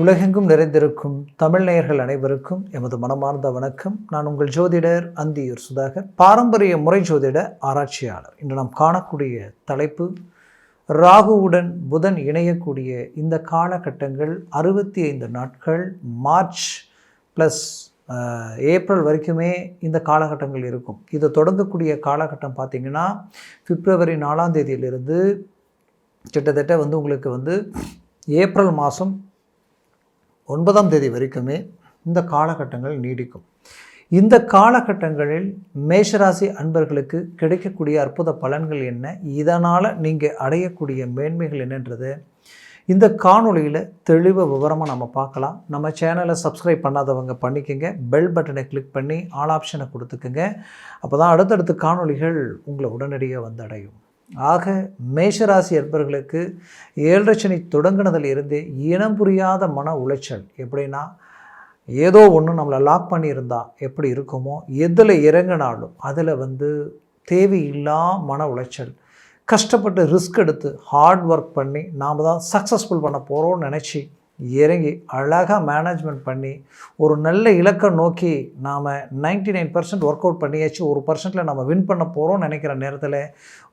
உலகெங்கும் நிறைந்திருக்கும் தமிழ் நேயர்கள் அனைவருக்கும் எமது மனமார்ந்த வணக்கம். நான் உங்கள் ஜோதிடர் அந்தியூர் சுதாகர், பாரம்பரிய முறை ஜோதிட ஆராய்ச்சியாளர். இன்று நாம் காணக்கூடிய தலைப்பு, ராகுவுடன் புதன் இணையக்கூடிய இந்த காலகட்டங்கள் 65 நாட்கள், மார்ச் ப்ளஸ் ஏப்ரல் வரைக்குமே இந்த காலகட்டங்கள் இருக்கும். இது தொடங்கக்கூடிய காலகட்டம் பார்த்திங்கன்னா பிப்ரவரி 4ஆம் தேதியிலிருந்து கிட்டத்தட்ட உங்களுக்கு ஏப்ரல் மாதம் 9ஆம் தேதி வரைக்குமே இந்த காலகட்டங்கள் நீடிக்கும். இந்த காலகட்டங்களில் மேஷராசி அன்பர்களுக்கு கிடைக்கக்கூடிய அற்புத பலன்கள் என்ன, இதனால் நீங்கள் அடையக்கூடிய மேன்மைகள் என்னன்றது இந்த காணொளியில் தெளிவாக விவரமாக நம்ம பார்க்கலாம். நம்ம சேனலை சப்ஸ்கிரைப் பண்ணாதவங்க பண்ணிக்கோங்க, பெல் பட்டனை கிளிக் பண்ணி ஆல் ஆப்ஷனை கொடுத்துக்குங்க. அப்போ தான் அடுத்தடுத்த காணொளிகள் உங்களை உடனடியாக வந்தடையும். ஆக மேஷராசி அன்பர்களுக்கு 7 சனி தொடங்கினதில் இருந்தே இனம் புரியாத மன உளைச்சல். எப்படின்னா, ஏதோ ஒன்று நம்மளை லாக் பண்ணியிருந்தா எப்படி இருக்குமோ, எதில் இறங்கினாலும் அதில் தேவையில்லா மன உளைச்சல். கஷ்டப்பட்டு ரிஸ்க் எடுத்து ஹார்ட் ஒர்க் பண்ணி நாம் தான் சக்ஸஸ்ஃபுல் பண்ண போகிறோம்னு நினச்சி இறங்கி அழகாக மேனேஜ்மெண்ட் பண்ணி ஒரு நல்ல இலக்கை நோக்கி நாம் 99% ஒர்க் அவுட் பண்ணியாச்சு, 1%ல் நம்ம வின் பண்ண போகிறோம்னு நினைக்கிற நேரத்தில்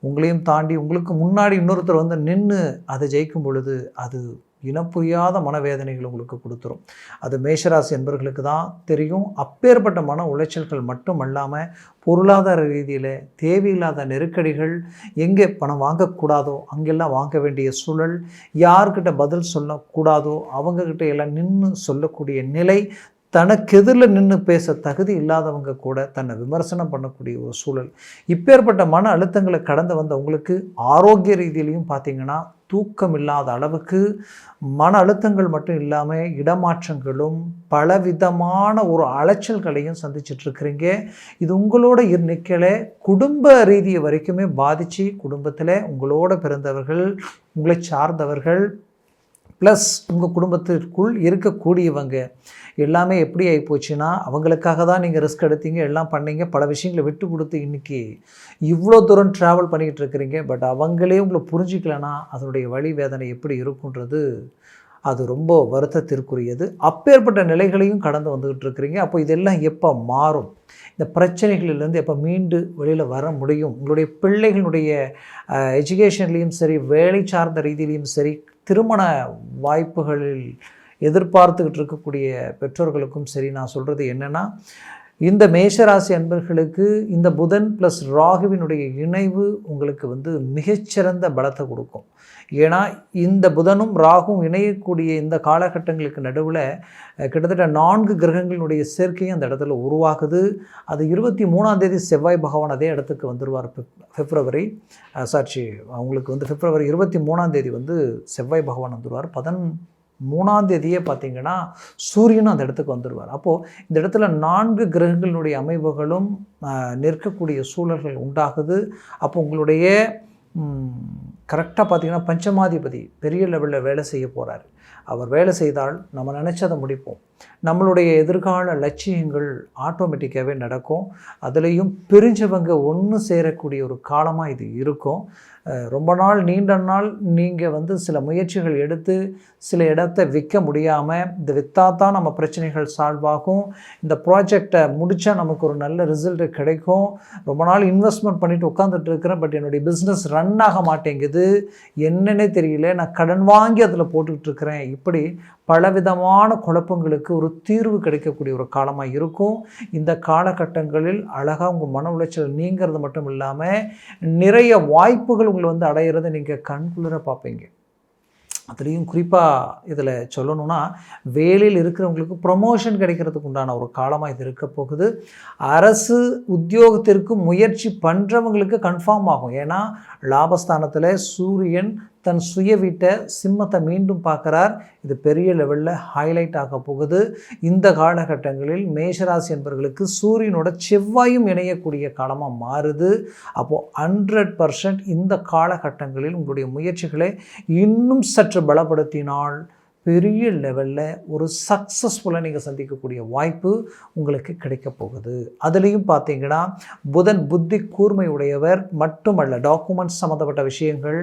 உங்களையும் தாண்டி உங்களுக்கு முன்னாடி இன்னொருத்தர் நின்று அதை ஜெயிக்கும் பொழுது அது இனப்புரியாத மனவேதனைகள் உங்களுக்கு கொடுத்துரும். அது மேஷராசி என்பவர்களுக்கு தான் தெரியும். அப்பேற்பட்ட மன உளைச்சல்கள் மட்டும் அல்லாமல் பொருளாதார ரீதியில் தேவையில்லாத நெருக்கடிகள், எங்கே பணம் வாங்கக்கூடாதோ அங்கெல்லாம் வாங்க வேண்டிய சூழல், யார்கிட்ட பதில் சொல்லக்கூடாதோ அவங்கக்கிட்ட எல்லாம் நின்று சொல்லக்கூடிய நிலை, தனக்கு எதிரில் நின்று பேச தகுதி இல்லாதவங்க கூட தன்னை விமர்சனம் பண்ணக்கூடிய ஒரு சூழல். இப்பேற்பட்ட மன அழுத்தங்களை கடந்து வந்த உங்களுக்கு ஆரோக்கிய ரீதியிலையும் பார்த்திங்கன்னா தூக்கம் இல்லாத அளவுக்கு மன அழுத்தங்கள் மட்டும் இல்லாமல் இடமாற்றங்களும் பலவிதமான ஒரு அலைச்சல்களையும் சந்திச்சிட்ருக்கிறீங்க. இது உங்களோட நிற்கலை குடும்ப ரீதியை வரைக்குமே பாதித்து, குடும்பத்தில் உங்களோட பிறந்தவர்கள், உங்களை சார்ந்தவர்கள் ப்ளஸ் உங்கள் குடும்பத்திற்குள் இருக்கக்கூடியவங்க எல்லாமே எப்படி ஆகிப்போச்சுன்னா, அவங்களுக்காக தான் நீங்கள் ரிஸ்க் எடுத்தீங்க, எல்லாம் பண்ணீங்க, பல விஷயங்களை விட்டு கொடுத்து இன்றைக்கி இவ்வளோ தூரம் ட்ராவல் பண்ணிக்கிட்டு இருக்கிறீங்க. பட் அவங்களே உங்களை புரிஞ்சிக்கலைன்னா அதனுடைய வலி வேதனை எப்படி இருக்குன்றது அது ரொம்ப வருத்தத்திற்குரியது. அப்பேற்பட்ட நிலைகளையும் கடந்து வந்துக்கிட்டு இருக்கிறீங்க. அப்போ இதெல்லாம் எப்போ மாறும், இந்த பிரச்சனைகளிலேருந்து எப்போ மீண்டு வெளியில் வர முடியும், உங்களுடைய பிள்ளைகளுடைய எஜுகேஷன்லேயும் சரி, வேலை சார்ந்த ரீதியிலையும் சரி, திருமண வாய்ப்புகளில் எதிர்பார்த்துக்கிட்டு இருக்கக்கூடிய பெற்றோர்களுக்கும் சரி, நான் சொல்கிறது என்னென்னா, இந்த மேஷராசி அன்பர்களுக்கு இந்த புதன் ப்ளஸ் ராகுவினுடைய இணைவு உங்களுக்கு மிகச்சிறந்த பலத்தை கொடுக்கும். ஏன்னா இந்த புதனும் ராகுவும் இணையக்கூடிய இந்த காலகட்டங்களுக்கு நடுவில் கிட்டத்தட்ட 4 கிரகங்களினுடைய சேர்க்கையும் அந்த இடத்துல உருவாகுது. அது 23ஆம் தேதி செவ்வாய் பகவான் அதே இடத்துக்கு வந்துடுவார். பிப்ரவரி பிப்ரவரி 23ஆம் தேதி செவ்வாய் பகவான் வந்துடுவார். 13ஆம் தேதியே பார்த்திங்கன்னா சூரியனும் அந்த இடத்துக்கு வந்துடுவார். அப்போது இந்த இடத்துல 4 கிரகங்களினுடைய அமைவுகளும் நிற்கக்கூடிய சூழல்கள் உண்டாகுது. அப்போ உங்களுடைய கரெக்டாக பார்த்திங்கன்னா பஞ்சமாதிபதி பெரிய லெவலில் வேலை செய்ய போகிறார். அவர் வேலை செய்தால் நம்ம நினச்சதை முடிப்போம். நம்மளுடைய எதிர்கால லட்சியங்கள் ஆட்டோமேட்டிக்காகவே நடக்கும். அதுலேயும் பிரிஞ்சவங்க ஒன்று சேரக்கூடிய ஒரு காலமாக இது இருக்கும். ரொம்ப நாள் நீண்ட நாள் நீங்கள் சில முயற்சிகள் எடுத்து சில இடத்த விற்க முடியாமல், இந்த விற்றா தான் நம்ம பிரச்சனைகள் சால்வ் ஆகும், இந்த ப்ராஜெக்டை முடித்தா நமக்கு ஒரு நல்ல ரிசல்ட்டு கிடைக்கும், ரொம்ப நாள் இன்வெஸ்ட்மெண்ட் பண்ணிவிட்டு உட்காந்துட்டு இருக்கிறேன், பட் என்னுடைய பிஸ்னஸ் ரன் ஆக மாட்டேங்குது, என்னன்னே தெரியல, நான் கடன் வாங்கி அதில் போட்டுக்கிட்டு இருக்கிறேன், இப்படி பலவிதமான குழப்பங்களுக்கு ஒரு தீர்வு கிடைக்கக்கூடிய ஒரு காலமாக இருக்கும். இந்த காலகட்டங்களில் அழகாக உங்கள் மன உளைச்சல் நீங்கிறது மட்டும் இல்லாமல் நிறைய வாய்ப்புகள் உங்களை அடையிறதை நீங்கள் கண்குளிர பார்ப்பீங்க. அதுலேயும் குறிப்பாக இதில் சொல்லணும்னா, வேலையில் இருக்கிறவங்களுக்கு ப்ரமோஷன் கிடைக்கிறதுக்கு உண்டான ஒரு காலமாக இது இருக்க போகுது. அரசு உத்தியோகத்திற்கு முயற்சி பண்ணுறவங்களுக்கு கன்ஃபார்ம் ஆகும். ஏன்னா லாபஸ்தானத்தில் சூரியன் தன் சுய வீட்டை சிம்மத்தை மீண்டும் பார்க்குறார். இது பெரிய லெவலில் ஹைலைட் ஆக போகுது. இந்த காலகட்டங்களில் மேஷராசி என்பவர்களுக்கு சூரியனோட செவ்வாயும் இணையக்கூடிய காலமாக மாறுது. அப்போது 100% இந்த காலகட்டங்களில் உங்களுடைய முயற்சிகளை இன்னும் சற்று பலப்படுத்தினால் பெரிய லெவலில் ஒரு சக்ஸஸ்ஃபுல்லாக நீங்கள் சந்திக்கக்கூடிய வாய்ப்பு உங்களுக்கு கிடைக்க போகுது. அதுலேயும் பார்த்தீங்கன்னா புதன் புத்தி கூர்மை உடையவர் மட்டுமல்ல, டாக்குமெண்ட்ஸ் சம்மந்தப்பட்ட விஷயங்கள்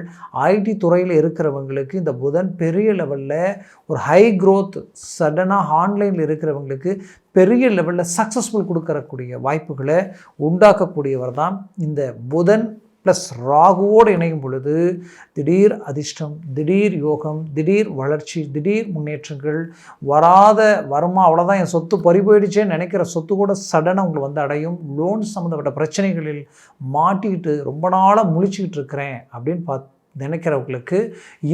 ஐடி துறையில் இருக்கிறவங்களுக்கு இந்த புதன் பெரிய லெவலில் ஒரு ஹை க்ரோத், சடனாக ஆன்லைனில் இருக்கிறவங்களுக்கு பெரிய லெவலில் சக்ஸஸ்ஃபுல் கொடுக்கக்கூடிய வாய்ப்புகளை உண்டாக்கக்கூடியவர் தான் இந்த புதன். ப்ளஸ் ராகுவோடு இணையும் பொழுது திடீர் அதிர்ஷ்டம், திடீர் யோகம், திடீர் வளர்ச்சி, திடீர் முன்னேற்றங்கள், வராத வருமா அவ்வளோதான் என் சொத்து பறி போயிடுச்சேன்னு நினைக்கிற சொத்து கூட சடனாக உங்களுக்கு வந்து அடையும். லோன் சம்மந்தப்பட்ட பிரச்சனைகளில் மாட்டிக்கிட்டு ரொம்ப நாளாக முழிச்சிக்கிட்டு இருக்கிறேன் அப்படின்னு நினைக்கிறவங்களுக்கு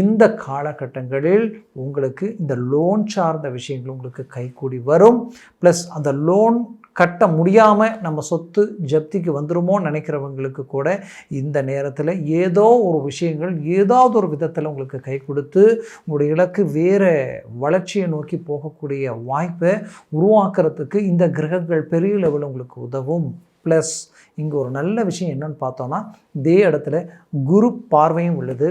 இந்த காலகட்டங்களில் உங்களுக்கு இந்த லோன் சார்ந்த விஷயங்கள் உங்களுக்கு கைகூடி வரும். ப்ளஸ் அந்த லோன் கட்ட முடியாமல் நம்ம சொத்து ஜப்திக்கு வந்துருமோன்னு நினைக்கிறவங்களுக்கு கூட இந்த நேரத்தில் ஏதோ ஒரு விஷயங்கள் ஏதாவது ஒரு விதத்தில் உங்களுக்கு கை கொடுத்து உங்களுடைய இலக்கு வேறு வளர்ச்சியை நோக்கி போகக்கூடிய வாய்ப்பை உருவாக்குறதுக்கு இந்த கிரகங்கள் பெரிய லெவலில் உங்களுக்கு உதவும். ப்ளஸ் இங்கே ஒரு நல்ல விஷயம் என்னன்னு பார்த்தோன்னா, இதே இடத்துல குரு பார்வையும் உள்ளது.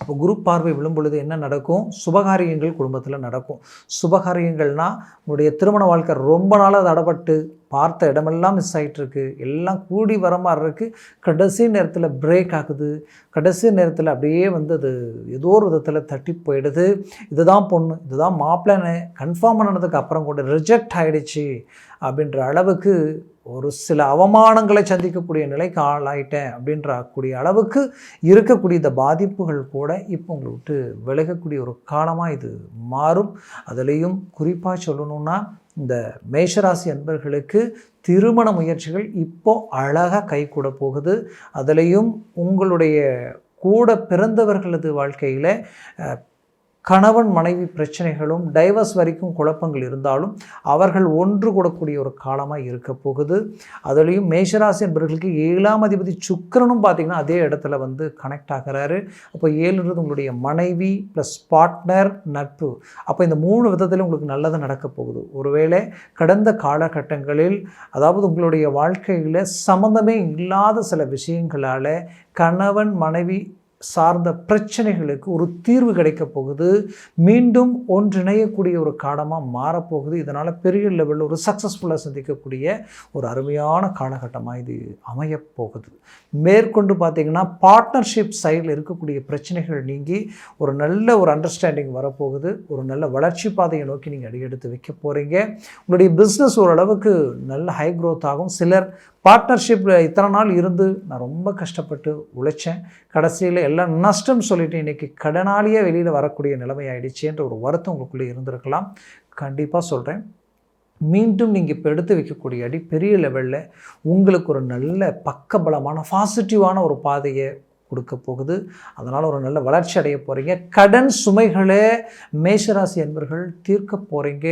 அப்போ குரு பார்வை விழும் பொழுது என்ன நடக்கும்? சுபகாரியங்கள் குடும்பத்தில் நடக்கும். சுபகாரியங்கள்னால் உங்களுடைய திருமண வாழ்க்கை ரொம்ப நாளாக தடப்பட்டு பார்த்த இடமெல்லாம் மிஸ் ஆகிட்டுருக்கு, எல்லாம் கூடி வர மாதிரி இருக்குது, கடைசி நேரத்தில் பிரேக் ஆகுது, கடைசி நேரத்தில் அப்படியே வந்து அது ஏதோ ஒரு விதத்தில் தட்டி போயிடுது. இதுதான் பொண்ணு, இதுதான் மாப்பிள்ளைன்னு கன்ஃபார்ம் பண்ணதுக்கு அப்புறம் கூட ரிஜெக்ட் ஆகிடுச்சு அப்படின்ற அளவுக்கு ஒரு சில அவமானங்களை சந்திக்கக்கூடிய நிலைக்கு ஆளாயிட்டேன் அப்படின்ற கூடிய அளவுக்கு இருக்கக்கூடிய இந்த பாதிப்புகள் கூட இப்போ உங்களை விட்டு விலகக்கூடிய ஒரு காலமாக இது மாறும். அதுலேயும் குறிப்பாக சொல்லணுன்னா, இந்த மேஷராசி அன்பர்களுக்கு திருமண முயற்சிகள் இப்போ அழகாக கைகூட போகுது. அதுலேயும் உங்களுடைய கூட பிறந்தவர்களது வாழ்க்கையில் கணவன் மனைவி பிரச்சனைகளும் டைவர்ஸ் வரைக்கும் குழப்பங்கள் இருந்தாலும் அவர்கள் ஒன்று கூடக்கூடிய ஒரு காலமாக இருக்க போகுது. அதுலேயும் மேஷராசி என்பவர்களுக்கு 7ஆம் அதிபதி சுக்கிரனும் பார்த்திங்கன்னா அதே இடத்துல வந்து கனெக்ட் ஆகிறாரு. அப்போ 7ன்றது உங்களுடைய மனைவி ப்ளஸ் பார்ட்னர், நட்பு. அப்போ இந்த 3 விதத்தில் உங்களுக்கு நல்லது நடக்க போகுது. ஒருவேளை கடந்த காலகட்டங்களில், அதாவது உங்களுடைய வாழ்க்கையில் சம்மந்தமே இல்லாத சில விஷயங்களால் கணவன் மனைவி சார்ந்த பிரச்சனைகளுக்கு ஒரு தீர்வு கிடைக்க போகுது. மீண்டும் ஒன்றிணையக்கூடிய ஒரு காலமாக மாறப்போகுது. இதனால் பெரிய லெவலில் ஒரு சக்ஸஸ்ஃபுல்லாக சந்திக்கக்கூடிய ஒரு அருமையான காலகட்டமாக இது அமையப்போகுது. மேற்கொண்டு பார்த்திங்கன்னா பார்ட்னர்ஷிப் சைடில் இருக்கக்கூடிய பிரச்சனைகள் நீங்கி ஒரு நல்ல ஒரு அண்டர்ஸ்டாண்டிங் வரப்போகுது. ஒரு நல்ல வளர்ச்சி பாதையை நோக்கி நீங்கள் அடியெடுத்து வைக்க போகிறீங்க. உங்களுடைய பிஸ்னஸ் ஓரளவுக்கு நல்ல ஹை க்ரோத் ஆகும். சிலர் பார்ட்னர்ஷிப்பில் இத்தனை நாள் இருந்து நான் ரொம்ப கஷ்டப்பட்டு உழைச்சேன், கடைசியில் எல்லாம் நஷ்டம் சொல்லிவிட்டு இன்றைக்கி கடனாளியே வெளியில் வரக்கூடிய நிலைமை ஆகிடுச்சேன்ற ஒரு வருத்தம் உங்களுக்குள்ளே இருந்திருக்கலாம். கண்டிப்பாக சொல்கிறேன், மீண்டும் நீங்கள் இப்போ எடுத்து வைக்கக்கூடிய அடி பெரிய லெவலில் உங்களுக்கு ஒரு நல்ல பக்கபலமான பாசிட்டிவான ஒரு பாதையை கொடுக்க போகுது. அதனால் ஒரு நல்ல வளர்ச்சி அடைய போகிறீங்க. கடன் சுமைகளை மேஷராசி என்பவர்கள் தீர்க்க போகிறீங்க.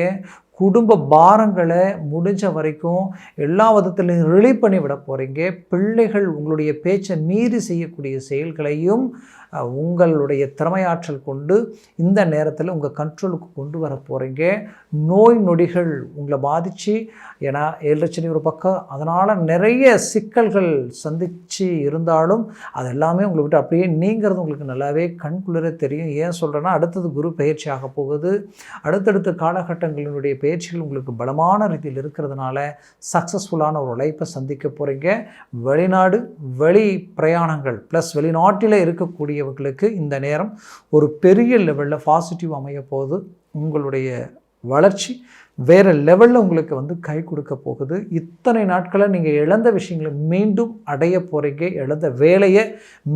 குடும்ப பாரங்களை முடிஞ்ச வரைக்கும் எல்லா விதத்திலையும் ரிலீவ் பண்ணி விட போகிறீங்க. பிள்ளைகள் உங்களுடைய பேச்சை மீறி செய்யக்கூடிய செயல்களையும் உங்களுடைய திறமையாற்றல் கொண்டு இந்த நேரத்தில் உங்கள் கண்ட்ரோலுக்கு கொண்டு வர போகிறீங்க. நோய் நொடிகள் உங்களை பாதித்து, ஏன்னா 7 லட்சம் ஒரு பக்கம், அதனால் நிறைய சிக்கல்கள் சந்தித்து இருந்தாலும் அது எல்லாமே உங்களை விட்டு அப்படியே நீங்கிறது உங்களுக்கு நல்லாவே கண்குளிர தெரியும். ஏன் சொல்கிறேன்னா, அடுத்தது குரு பயிற்சி ஆக போகுது. அடுத்தடுத்த காலகட்டங்களினுடைய பயிற்சிகள் உங்களுக்கு பலமான ரீதியில் இருக்கிறதுனால சக்ஸஸ்ஃபுல்லான ஒரு லைஃப்பை சந்திக்க போகிறீங்க. வெளிநாடு வெளி பிரயாணங்கள் ப்ளஸ் வெளிநாட்டில் இருக்கக்கூடியவர்களுக்கு இந்த நேரம் ஒரு பெரிய லெவலில் பாசிட்டிவ் அமைய போகுது. உங்களுடைய வளர்ச்சி வேறு லெவலில் உங்களுக்கு வந்து கை கொடுக்க போகுது. இத்தனை நாட்களில் நீங்கள் இழந்த விஷயங்களை மீண்டும் அடைய போகிறீங்க. இழந்த வேலையை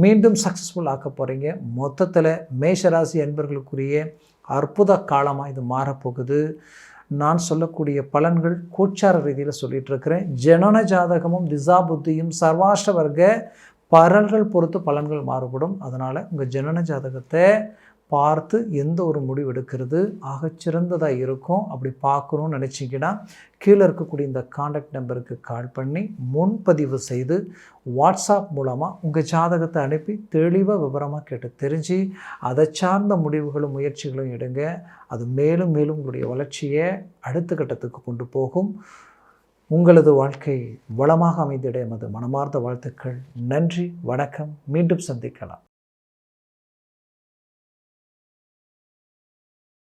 மீண்டும் சக்ஸஸ்ஃபுல் ஆக்க போகிறீங்க. மொத்தத்தில் மேஷராசி என்பவர்களுக்குரிய அற்புத காலமாக இது மாறப்போகுது. நான் சொல்லக்கூடிய பலன்கள் கோச்சார ரீதியில் சொல்லிகிட்டு இருக்கிறேன். ஜனன ஜாதகமும் திசா புத்தியும் சர்வாஷ்ட வர்க்க பலன்கள் பொறுத்து பலன்கள் மாறுபடும். அதனால் உங்கள் ஜனன ஜாதகத்தை பார்த்து எந்த ஒரு முடிவு எடுக்கிறது ஆகச்சிறந்ததாக இருக்கும். அப்படி பார்க்கணுன்னு நினச்சிங்கன்னா கீழே இருக்கக்கூடிய இந்த காண்டாக்ட் நம்பருக்கு கால் பண்ணி முன்பதிவு செய்து வாட்ஸ்அப் மூலமாக உங்கள் ஜாதகத்தை அனுப்பி தெளிவாக விவரமாக கேட்டு தெரிஞ்சு அதை சார்ந்த முடிவுகளும் முயற்சிகளும் எடுங்க. அது மேலும் மேலும் உங்களுடைய வளர்ச்சியை அடுத்த கட்டத்துக்கு கொண்டு போகும். உங்களது வாழ்க்கை வளமாக அமைந்திட எமது மனமார்ந்த வாழ்த்துக்கள். நன்றி, வணக்கம். மீண்டும் சந்திக்கலாம்.